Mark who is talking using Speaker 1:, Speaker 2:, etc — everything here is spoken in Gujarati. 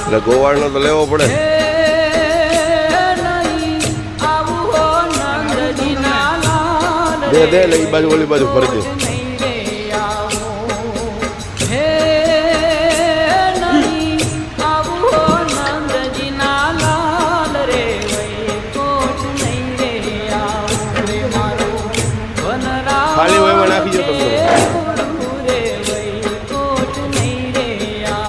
Speaker 1: એટલે ગોવાળનો તો લેવો પડે. દે દે ને એ બાજુ ઓલી બાજુ ફરજ